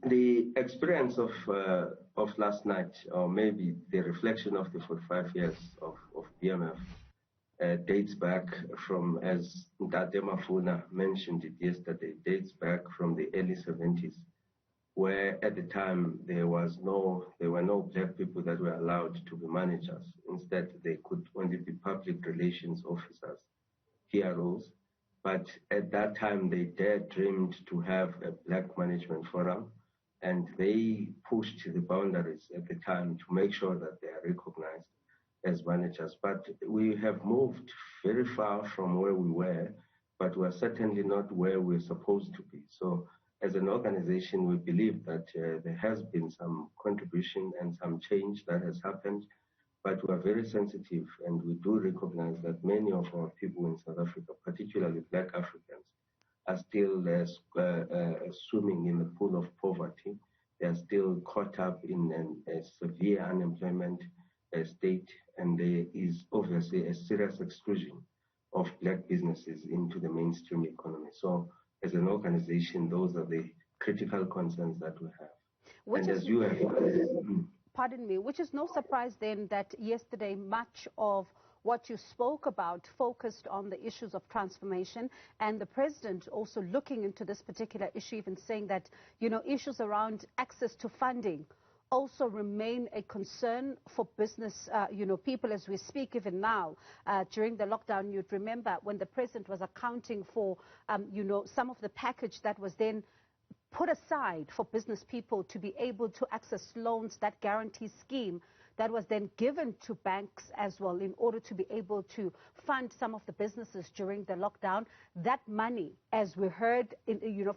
The experience of last night, or maybe the reflection of the 45 years of BMF, dates back from, as Ndate Mafuna mentioned it yesterday, dates back from the early 70s, where at the time there were no black people that were allowed to be managers. Instead, they could only be public relations officers, PROs. But at that time, they dreamed to have a black management forum, and they pushed the boundaries at the time to make sure that they are recognized as managers. But we have moved very far from where we were, but we are certainly not where we're supposed to be. So as an organization, we believe that there has been some contribution and some change that has happened, but we are very sensitive, and we do recognize that many of our people in South Africa, particularly black Africans, are still swimming in the pool of poverty. They are still caught up in a severe unemployment state, and there is obviously a serious exclusion of black businesses into the mainstream economy. So as an organization, those are the critical concerns that we have. Pardon me, which is no surprise then that yesterday much of what you spoke about focused on the issues of transformation, and the president also looking into this particular issue, even saying that, you know, issues around access to funding also remain a concern for business, people as we speak even now. During the lockdown, you'd remember when the president was accounting for, some of the package that was then put aside for business people to be able to access loans, that guarantee scheme that was then given to banks as well in order to be able to fund some of the businesses during the lockdown. That money, as we heard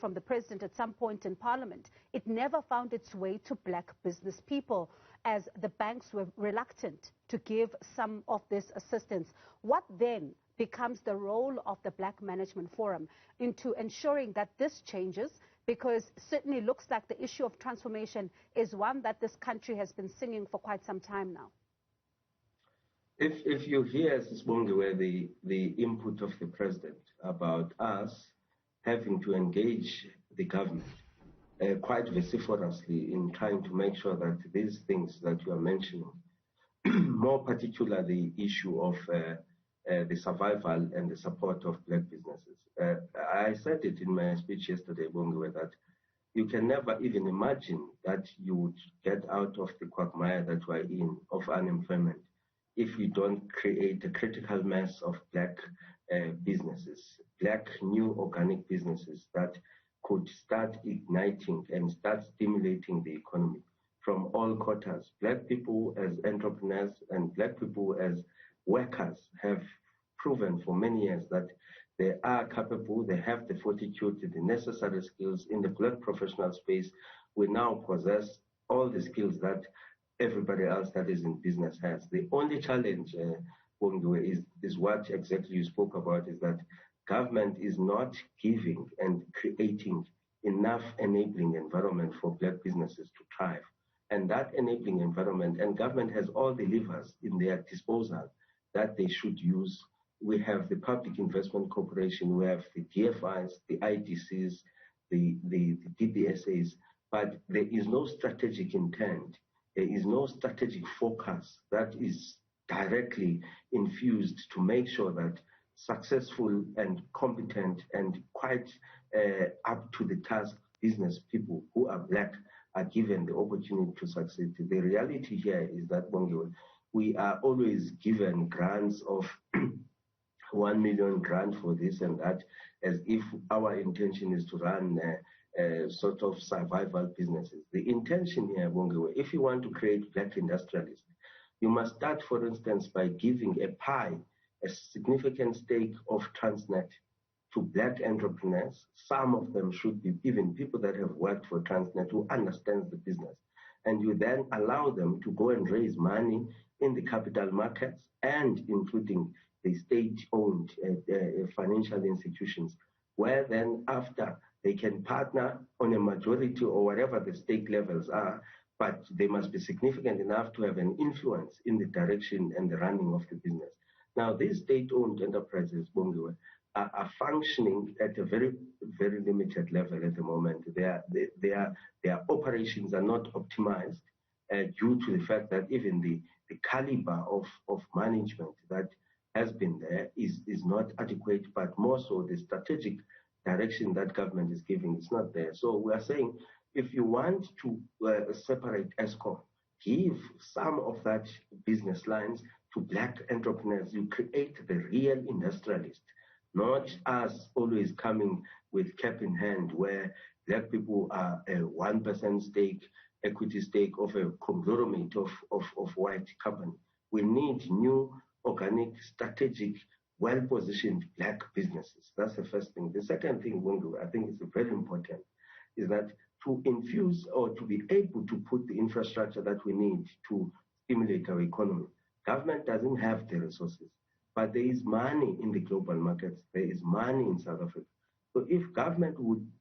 from the president at some point in Parliament, it never found its way to black business people, as the banks were reluctant to give some of this assistance. What then becomes the role of the Black Management Forum into ensuring that this changes? Because certainly looks like the issue of transformation is one that this country has been singing for quite some time now. If you hear, Sisbongiwe, the input of the president about us having to engage the government quite vociferously in trying to make sure that these things that you are mentioning, more particularly the issue of the survival and the support of black businesses. I said it in my speech yesterday, Bongiwe, that you can never even imagine that you would get out of the quagmire that we're in of unemployment if you don't create a critical mass of black businesses, black new organic businesses that could start igniting and start stimulating the economy from all quarters. Black people as entrepreneurs and black people as workers have proven for many years that they are capable, they have the fortitude, the necessary skills. In the black professional space, we now possess all the skills that everybody else that is in business has. The only challenge, is what exactly you spoke about, is that government is not giving and creating enough enabling environment for black businesses to thrive. And that enabling environment, and government has all the levers in their disposal that they should use. We have the Public Investment Corporation, we have the DFIs, the IDCs, the DBSAs, but there is no strategic intent. There is no strategic focus that is directly infused to make sure that successful and competent and quite up to the task business people who are black are given the opportunity to succeed. The reality here is that, Bongiwe, we are always given grants of 1 million grant for this and that, as if our intention is to run sort of survival businesses. The intention here, Bongiwe, if you want to create black industrialists, you must start, for instance, by giving a pie, a significant stake of Transnet to black entrepreneurs. Some of them should be even people that have worked for Transnet who understands the business. And you then allow them to go and raise money in the capital markets and including the state-owned financial institutions, where then after they can partner on a majority or whatever the stake levels are, but they must be significant enough to have an influence in the direction and the running of the business. Now, these state-owned enterprises, Bongiwe, are functioning at a very, very limited level at the moment. Their operations are not optimized due to the fact that even the caliber of management that has been there is not adequate, but more so the strategic direction that government is giving is not there. So we are saying if you want to separate Eskom, give some of that business lines to black entrepreneurs. You create the real industrialist, not us always coming with cap in hand where black people are a 1% stake, equity stake of a conglomerate of white company. We need new, organic, strategic, well-positioned black businesses. That's the first thing. The second thing, Bungu, I think is very important, is that to infuse or to be able to put the infrastructure that we need to stimulate our economy. Government doesn't have the resources, but there is money in the global markets. There is money in South Africa. So if government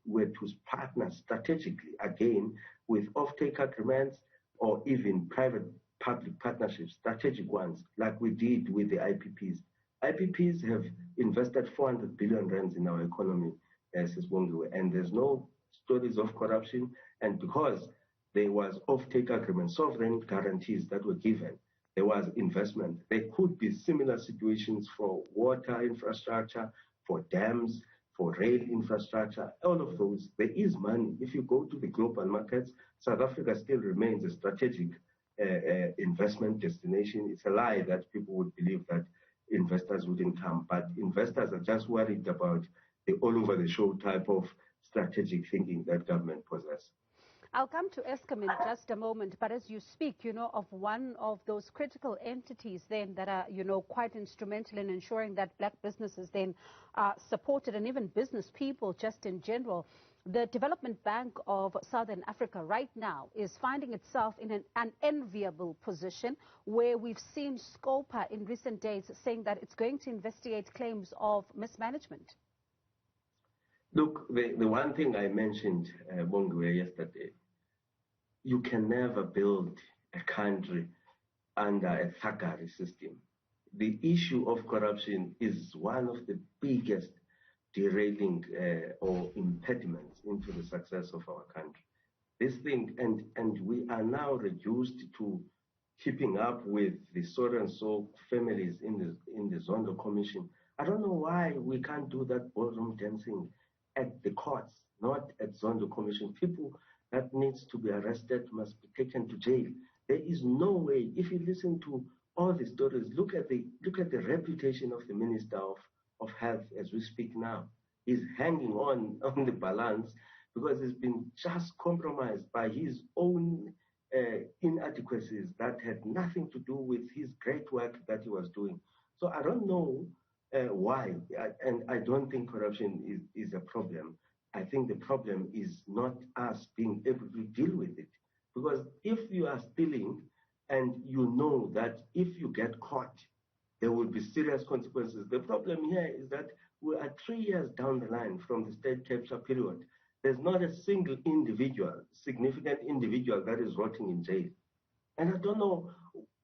were to partner strategically, again, with off-take agreements or even private-public partnerships, strategic ones, like we did with the IPPs. IPPs have invested 400 billion rands in our economy, and there's no stories of corruption. And because there was off-take agreement, sovereign guarantees that were given, there was investment. There could be similar situations for water infrastructure, for dams, for rail infrastructure, all of those. There is money. If you go to the global markets, South Africa still remains a strategic investment destination. It's a lie that people would believe that investors wouldn't come, but investors are just worried about the all-over-the-show type of strategic thinking that government possesses. I'll come to Eskom in just a moment, but as you speak, of one of those critical entities then that are, quite instrumental in ensuring that black businesses then are supported, and even business people just in general, the Development Bank of Southern Africa right now is finding itself in an unenviable position where we've seen Scopa in recent days saying that it's going to investigate claims of mismanagement. Look, the one thing I mentioned, Bongwe, yesterday, you can never build a country under a thuggery system. The issue of corruption is one of the biggest derailing or impediments into the success of our country. This thing, and we are now reduced to keeping up with the so-and-so families in the Zondo Commission. I don't know why we can't do that ballroom dancing at the courts, not at Zondo Commission. People that needs to be arrested must be taken to jail. There is no way. If you listen to all the stories, look at the reputation of the Minister of Health as we speak now. He's hanging on the balance because he's been just compromised by his own inadequacies that had nothing to do with his great work that he was doing. So I don't know why, and I don't think corruption is a problem. I think the problem is not us being able to deal with it. Because if you are stealing and you know that if you get caught, there will be serious consequences. The problem here is that we are 3 years down the line from the state capture period. There's not a single individual, significant individual that is rotting in jail. And I don't know,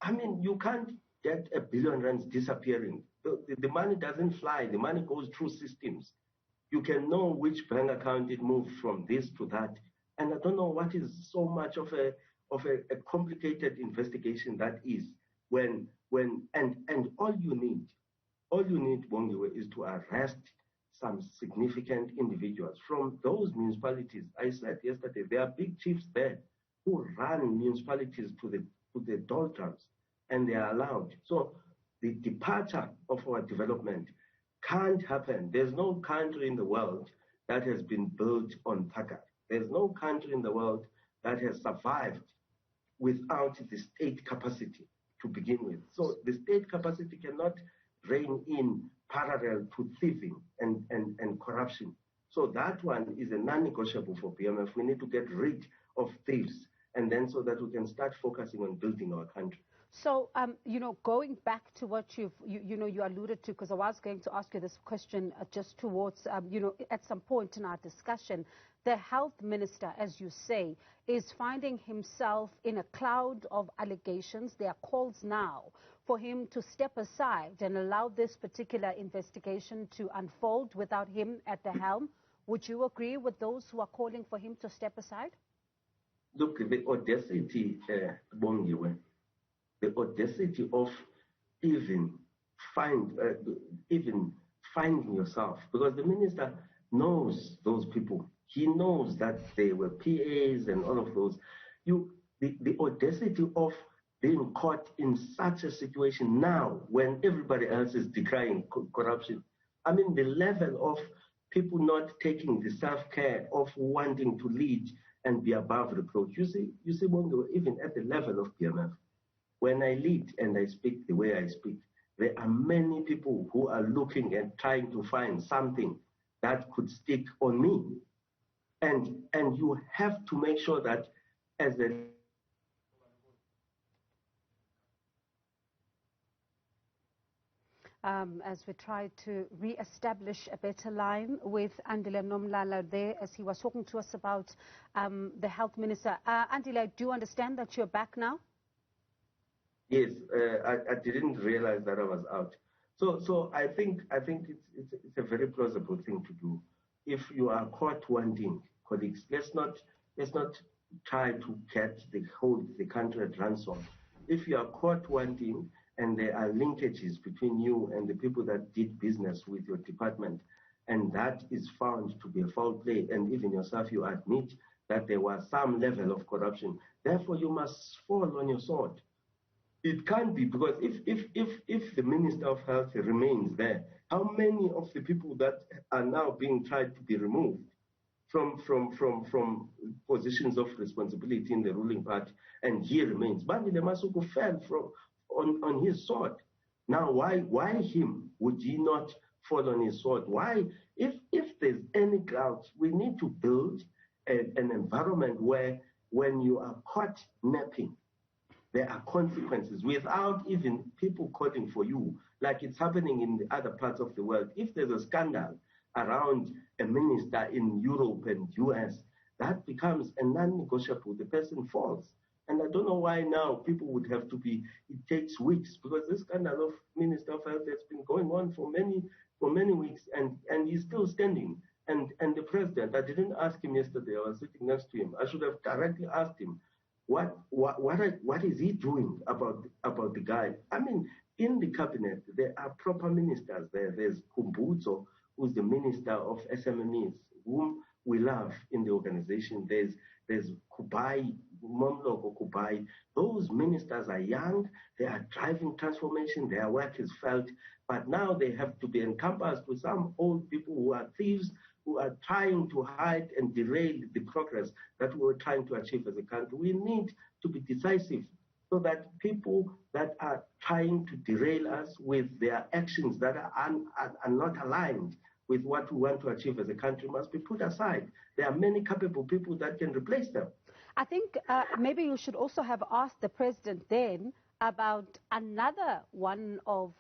I mean, you can't get R1 billion disappearing. The money doesn't fly. The money goes through systems. You can know which bank account it moved from this to that. And I don't know what is so much of a complicated investigation that is and all you need, Bongiwe, is to arrest some significant individuals from those municipalities. I said yesterday, there are big chiefs there who run municipalities to the doldrums, and they are allowed. So the departure of our development can't happen. There's no country in the world that has been built on thuggery. There's no country in the world that has survived without the state capacity to begin with. So the state capacity cannot rein in parallel to thieving and corruption. So that one is a non-negotiable for BMF. We need to get rid of thieves, and then so that we can start focusing on building our country. So, going back to what you alluded to, because I was going to ask you this question just towards, at some point in our discussion, the health minister, as you say, is finding himself in a cloud of allegations. There are calls now for him to step aside and allow this particular investigation to unfold without him at the helm. Would you agree with those who are calling for him to step aside? Look, the audacity, Bongiwe, the audacity of even finding yourself, because the minister knows those people. He knows that they were PAs and all of those. The audacity of being caught in such a situation now when everybody else is decrying corruption. I mean, the level of people not taking the self-care of wanting to lead and be above reproach. You see, even at the level of BMF, when I lead and I speak the way I speak, there are many people who are looking and trying to find something that could stick on me. And you have to make sure that as a as we try to re-establish a better line with Andile Nomlala there, as he was talking to us about the health minister. Andile, do you understand that you're back now? Yes, I didn't realize that I was out. So I think it's a very plausible thing to do. If you are caught wanting, colleagues, let's not try to hold the country at ransom. If you are caught wanting, and there are linkages between you and the people that did business with your department, and that is found to be a foul play, and even yourself, you admit that there was some level of corruption. Therefore, you must fall on your sword. It can't be, because if the Minister of Health remains there, how many of the people that are now being tried to be removed from positions of responsibility in the ruling party, and he remains? Bandile Masuku fell on his sword. Now, why him? Would he not fall on his sword? Why? If there's any grounds, we need to build an environment where when you are caught napping, there are consequences without even people calling for you, like it's happening in the other parts of the world. If there's a scandal around a minister in Europe and US, that becomes a non-negotiable. The person falls. And I don't know why now people would have to be, it takes weeks, because this scandal of Minister of Health has been going on for many weeks, and he's still standing. And the president, I didn't ask him yesterday, I was sitting next to him. I should have directly asked him, what is he doing about the guy? I mean, in the cabinet, there are proper ministers there. There's Kumbuzo, who's the minister of SMMEs, whom we love in the organization. There's Kubai, Momloko Kubai. Those ministers are young, they are driving transformation, their work is felt, but now they have to be encompassed with some old people who are thieves, who are trying to hide and derail the progress that we were trying to achieve as a country. We need to be decisive so that people that are trying to derail us with their actions that are not aligned with what we want to achieve as a country must be put aside. There are many capable people that can replace them. I think maybe you should also have asked the president then about another one of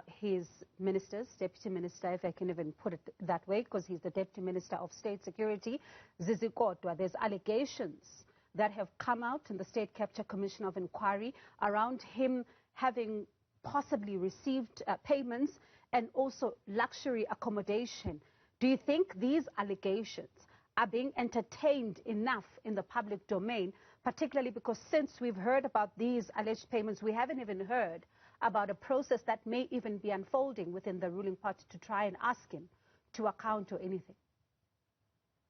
his ministers, deputy minister, if I can even put it that way, because he's the deputy minister of state security, Zizi Kodwa. There's allegations that have come out in the State Capture Commission of Inquiry around him having possibly received payments and also luxury accommodation. Do you think these allegations are being entertained enough in the public domain, particularly because since we've heard about these alleged payments, we haven't even heard about a process that may even be unfolding within the ruling party to try and ask him to account or anything?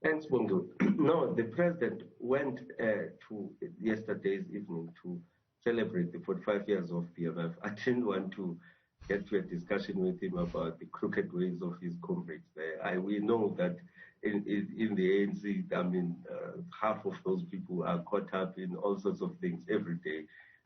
Thanks, Bungu. No, the president went to yesterday's evening to celebrate the 45 years of BMF. I didn't want to get to a discussion with him about the crooked ways of his comrades there. We know that in the ANC, I mean, half of those people are caught up in all sorts of things every day.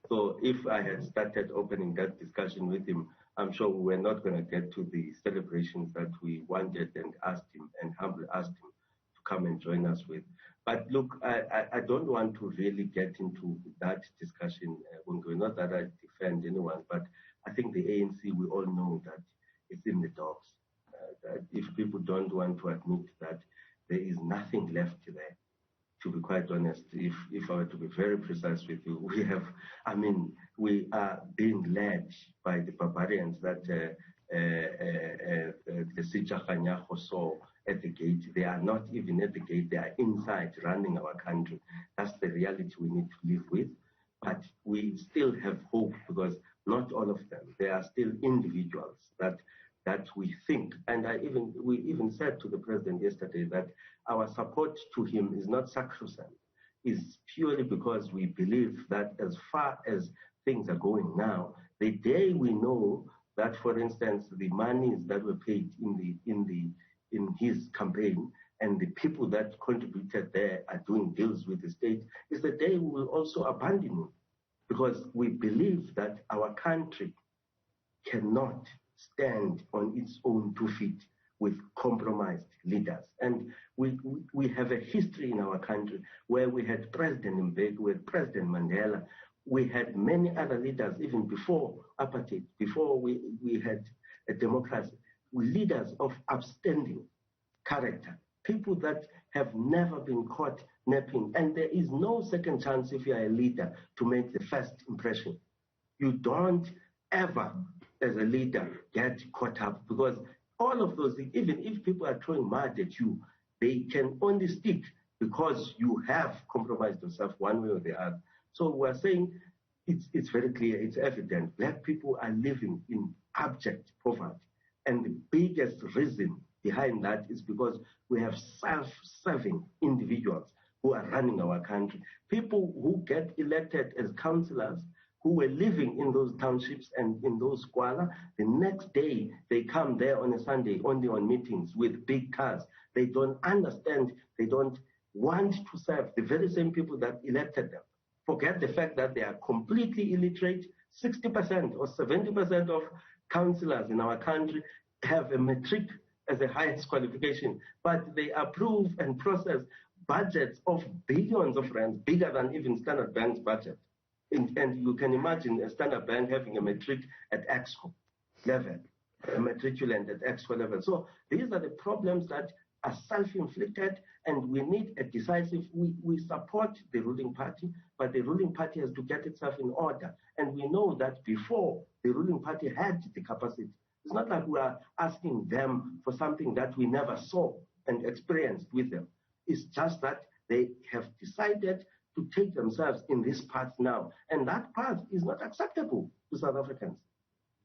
So if I had started opening that discussion with him, I'm sure we were not going to get to the celebrations that we wanted and asked him and humbly asked him to come and join us with. But look, I don't want to really get into that discussion, not that I defend anyone, but I think the ANC, we all know that it's in the dogs. That if people don't want to admit that there is nothing left there to be quite honest. If I were to be very precise with you, we are being led by the barbarians that the Sijakhanyaho saw at the gate. They are not even at the gate, they are inside running our country. That's the reality we need to live with. But we still have hope, because not all of them, there are still individuals that we think, and we even said to the president yesterday that our support to him is not sacrosanct. It's purely because we believe that as far as things are going now, the day we know that, for instance, the monies that were paid in his campaign and the people that contributed there are doing deals with the state, is the day we will also abandon him, because we believe that our country cannot stand on its own 2 feet with compromised leaders. And we have a history in our country where we had President Mbeki, we had President Mandela, we had many other leaders even before apartheid, before we had a democracy, leaders of upstanding character, people that have never been caught napping. And there is no second chance if you are a leader to make the first impression. You don't ever, as a leader, get caught up, because all of those things, even if people are throwing mud at you, they can only stick because you have compromised yourself one way or the other. So we're saying it's very clear, it's evident. Black people are living in abject poverty. And the biggest reason behind that is because we have self-serving individuals who are running our country. People who get elected as councillors, who were living in those townships and in those squalor, the next day they come there on a Sunday only on meetings with big cars. They don't understand, they don't want to serve the very same people that elected them. Forget the fact that they are completely illiterate. 60% or 70% of councillors in our country have a matric as the highest qualification, but they approve and process budgets of billions of rands, bigger than even Standard Bank's budget. And you can imagine a Standard Bank having a matric at Eskom level, a matriculant at Eskom level. So these are the problems that are self-inflicted, and we need a decisive, we support the ruling party, but the ruling party has to get itself in order. And we know that before the ruling party had the capacity. It's not like we are asking them for something that we never saw and experienced with them. It's just that they have decided to take themselves in this path now. And that path is not acceptable to South Africans.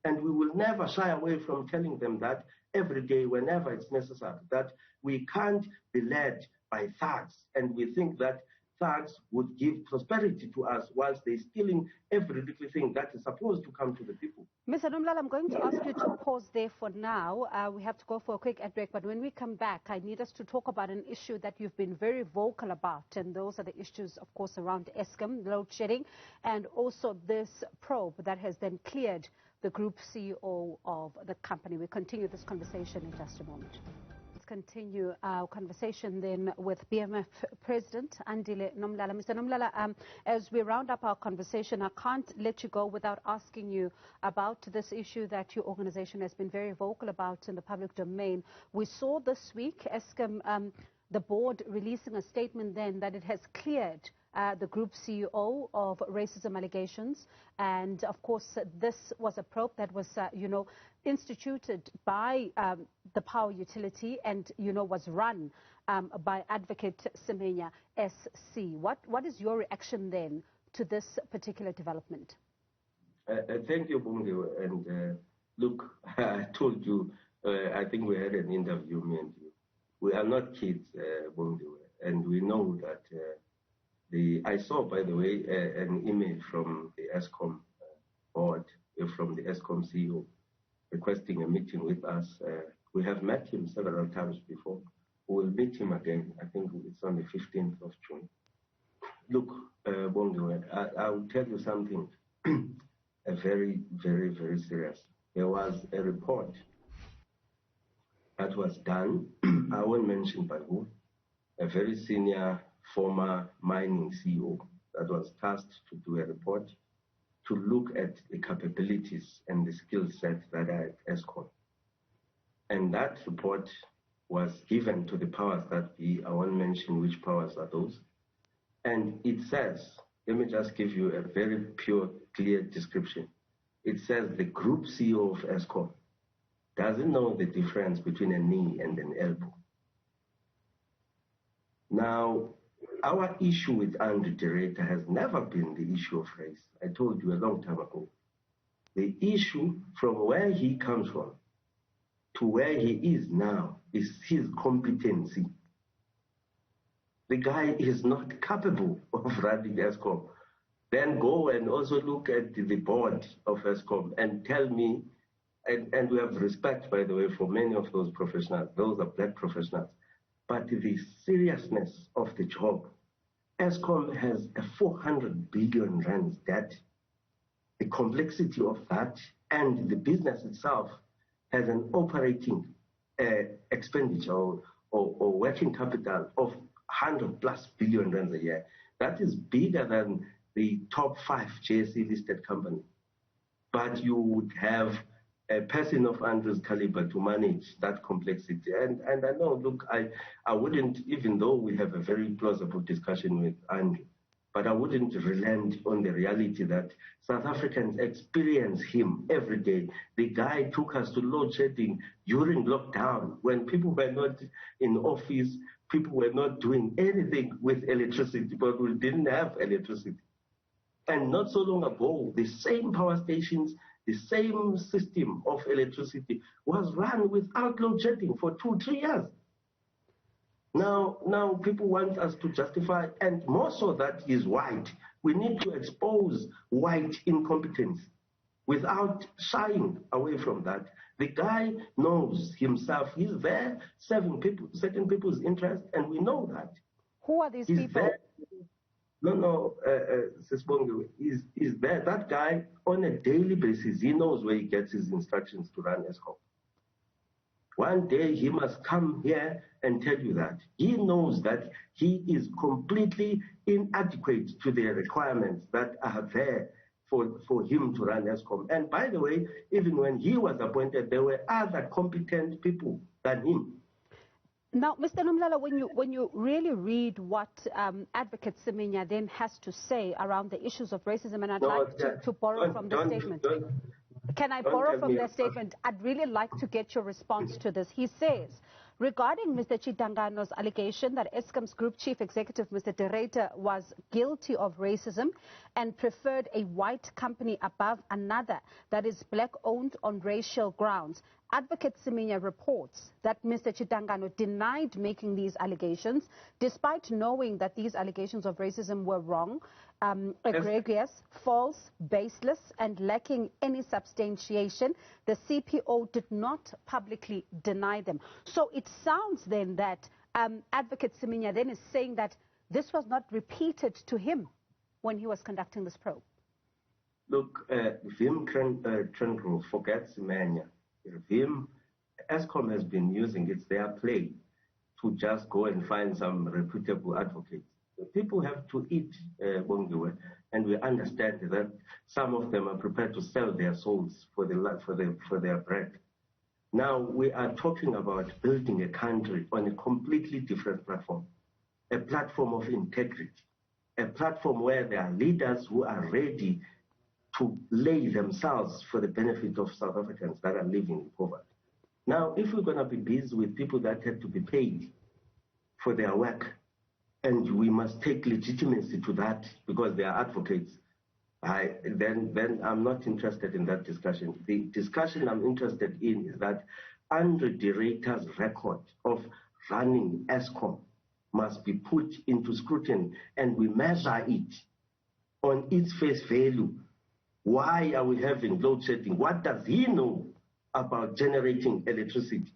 And we will never shy away from telling them that every day, whenever it's necessary, that we can't be led by thugs. And we think that thugs would give prosperity to us whilst they're stealing every little thing that is supposed to come to the people. Mr. Nomlala, I'm going to ask you to pause there for now. We have to go for a quick ad break, but when we come back, I need us to talk about an issue that you've been very vocal about, and those are the issues, of course, around Eskom, load shedding, and also this probe that has then cleared the group CEO of the company. We continue this conversation in just a moment. Let's continue our conversation then with BMF President Andile Nomlala. Mr. Nomlala, as we round up our conversation, I can't let you go without asking you about this issue that your organization has been very vocal about in the public domain. We saw this week Eskom, the board releasing a statement then that it has cleared the group CEO of racism allegations. And of course, this was a probe that was, instituted by the power utility and, was run by Advocate Semenya SC. What is your reaction then to this particular development? Thank you, Bungi. And look, I told you, I think we had an interview, me and you. We are not kids, Bungi, and we know that I saw, by the way, an email from the Eskom board, from the Eskom CEO, requesting a meeting with us. We have met him several times before. We will meet him again. I think it's on the 15th of June. Look, Bongo, I will tell you something very, very, very serious. There was a report that was done, I won't mention by who, a very senior former mining CEO that was tasked to do a report to look at the capabilities and the skill set that are at Eskom. And that report was given to the powers that be. I won't mention which powers are those. And it says, let me just give you a very pure, clear description. It says the group CEO of Eskom doesn't know the difference between a knee and an elbow. Now, our issue with Andile Nomlala has never been the issue of race. I told you a long time ago. The issue from where he comes from to where he is now is his competency. The guy is not capable of running Eskom. Then go and also look at the board of Eskom and tell me, and we have respect, by the way, for many of those professionals. Those are black professionals. But the seriousness of the job, Eskom has a 400 billion rands debt. The complexity of that and the business itself has an operating expenditure or working capital of 100+ billion rands a year. That is bigger than the top 5 JSE listed companies. But you would have a person of Andrew's caliber to manage that complexity. And I know, look, I wouldn't, even though we have a very plausible discussion with Andrew, but I wouldn't relent on the reality that South Africans experience him every day. The guy took us to load shedding during lockdown when people were not in office, people were not doing anything with electricity, but we didn't have electricity. And not so long ago, the same power stations, the same system of electricity was run without load shedding for 2-3 years. Now people want us to justify, and more so that he's white. We need to expose white incompetence without shying away from that. The guy knows himself. He's there serving people, certain people's interest, and we know that. Who are these people? There. No, Sisbongi is there. That guy, on a daily basis, he knows where he gets his instructions to run Eskom. One day he must come here and tell you that. He knows that he is completely inadequate to the requirements that are there for him to run Eskom. And by the way, even when he was appointed, there were other competent people than him. Now, Mr. Nomlala, when you really read what Advocate Semenya then has to say around the issues of racism, and I'd like to borrow from the statement. Can I borrow from their statement? I'd really like to get your response to this. He says, regarding Mr. Chidangano's allegation that Eskom's Group Chief Executive, Mr. Derrida, was guilty of racism and preferred a white company above another that is black-owned on racial grounds, Advocate Semenya reports that Mr. Chidangano denied making these allegations, despite knowing that these allegations of racism were wrong, egregious, false, baseless, and lacking any substantiation. The CPO did not publicly deny them. So it sounds then that Advocate Semenya then is saying that this was not repeated to him when he was conducting this probe. Look, Vim Trengro forgets Semenya. Vim, Eskom has been using, it's their play to just go and find some reputable advocates. People have to eat, Bongiwe, and we understand that some of them are prepared to sell their souls for their bread. Now we are talking about building a country on a completely different platform, a platform of integrity, a platform where there are leaders who are ready to lay themselves for the benefit of South Africans that are living in poverty. Now, if we're going to be busy with people that have to be paid for their work, and we must take legitimacy to that because they are advocates, then I'm not interested in that discussion. The discussion I'm interested in is that Andile Nomlala's record of running Eskom must be put into scrutiny, and we measure it on its face value. Why are we having load shedding? What does he know about generating electricity?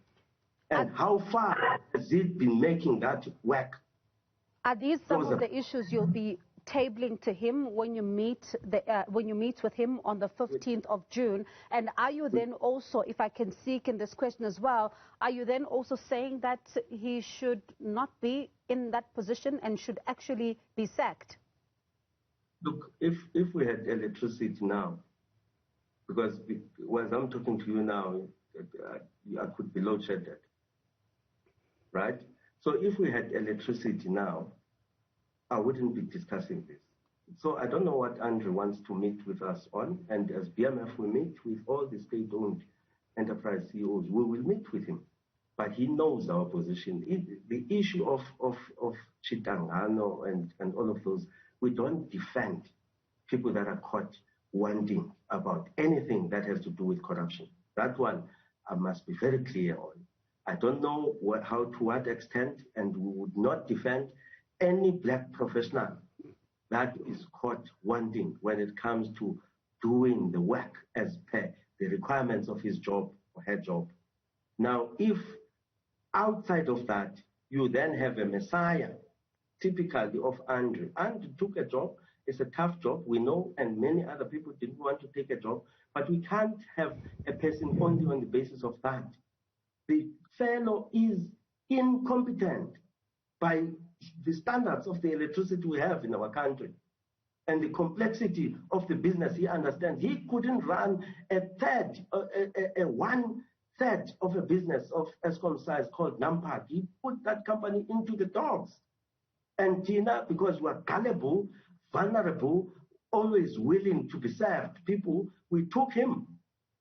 And how far has it been making that work? Are these some of the issues you'll be tabling to him when you meet with him on the 15th of June? And are you then also, if I can seek in this question as well, are you then also saying that he should not be in that position and should actually be sacked? Look, if we had electricity now, because as I'm talking to you now, I could be load shedded, right? So if we had electricity now, I wouldn't be discussing this. So I don't know what Andrew wants to meet with us on, and as BMF we meet with all the state-owned enterprise CEOs. We will meet with him, but he knows our position. The issue of Chitangano and all of those, we don't defend people that are caught wanting about anything that has to do with corruption. That one I must be very clear on. I don't know to what extent, and we would not defend any black professional that is caught wanting when it comes to doing the work as per the requirements of his job or her job. Now, if outside of that, you then have a messiah, typically of Andrew. Andrew took a job. It's a tough job, we know, and many other people didn't want to take a job, but we can't have a person only on the basis of that. The fellow is incompetent by the standards of the electricity we have in our country and the complexity of the business he understands. He couldn't run a one-third of a business of Eskom size called Nampak. He put that company into the dogs. And Tina, because we are gullible, vulnerable, always willing to be served people, we took him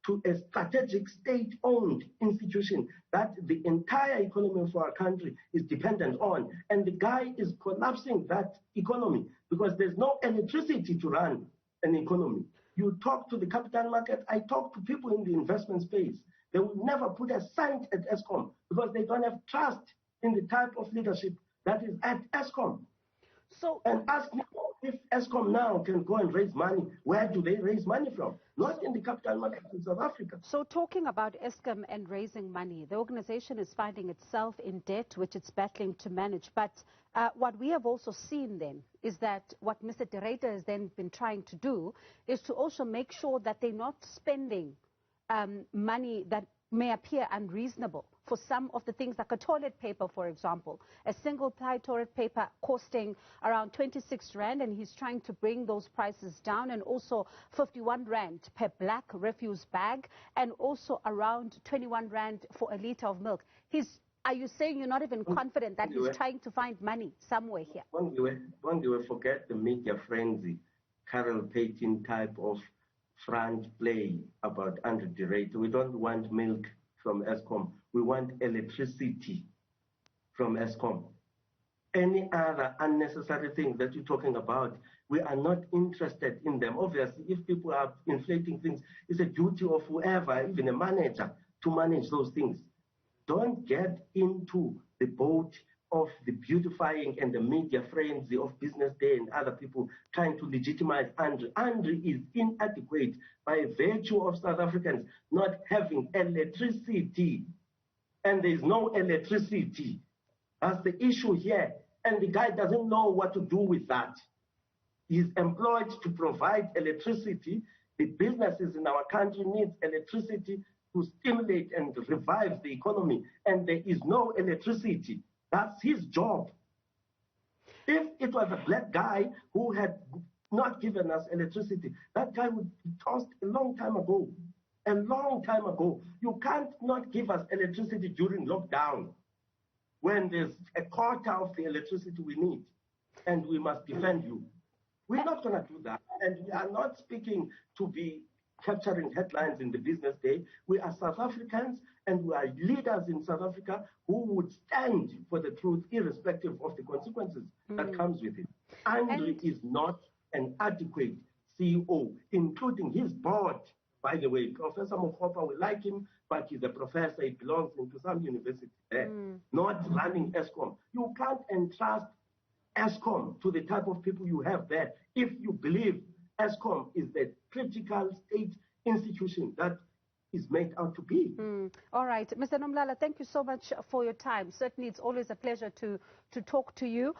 to a strategic state-owned institution that the entire economy of our country is dependent on. And the guy is collapsing that economy because there's no electricity to run an economy. You talk to the capital market, I talk to people in the investment space. They will never put a cent at Eskom because they don't have trust in the type of leadership that is at Eskom. So, and ask me if Eskom now can go and raise money, where do they raise money from? Not in the capital market in South Africa. So talking about Eskom and raising money, the organization is finding itself in debt, which it's battling to manage. But what we have also seen then is that what Mr. Derrida has then been trying to do is to also make sure that they're not spending money that may appear unreasonable for some of the things like a toilet paper, for example. A single ply toilet paper costing around 26 Rand, and he's trying to bring those prices down, and also 51 Rand per black refuse bag, and also around 21 Rand for a liter of milk. Are you saying you're not even confident that he's trying to find money somewhere here? When we forget the media frenzy, Carol Payton type of front play about Andrew Derrida. We don't want milk from Eskom. We want electricity from Eskom. Any other unnecessary thing that you're talking about, we are not interested in them. Obviously, if people are inflating things, it's a duty of whoever, even a manager, to manage those things. Don't get into the boat of the beautifying and the media frenzy of Business Day and other people trying to legitimize Andrew. Andrew is inadequate by virtue of South Africans not having electricity. And there's no electricity. That's the issue here. And the guy doesn't know what to do with that. He's employed to provide electricity. The businesses in our country need electricity to stimulate and revive the economy. And there is no electricity. That's his job. If it was a black guy who had not given us electricity, that guy would be tossed a long time ago. A long time ago. You can't not give us electricity during lockdown when there's a quarter of the electricity we need, and we must defend you. We're not going to do that, and we are not speaking to be capturing headlines in the Business Day. We are South Africans, and we are leaders in South Africa who would stand for the truth irrespective of the consequences that comes with it. Andrew is not an adequate CEO, including his board. By the way, Professor Mokgopa, we like him, but he's a professor. He belongs into some university there, not running Eskom. You can't entrust Eskom to the type of people you have there if you believe Eskom is the critical state institution that is made out to be. All right. Mr. Nomlala, thank you so much for your time. Certainly, it's always a pleasure to talk to you.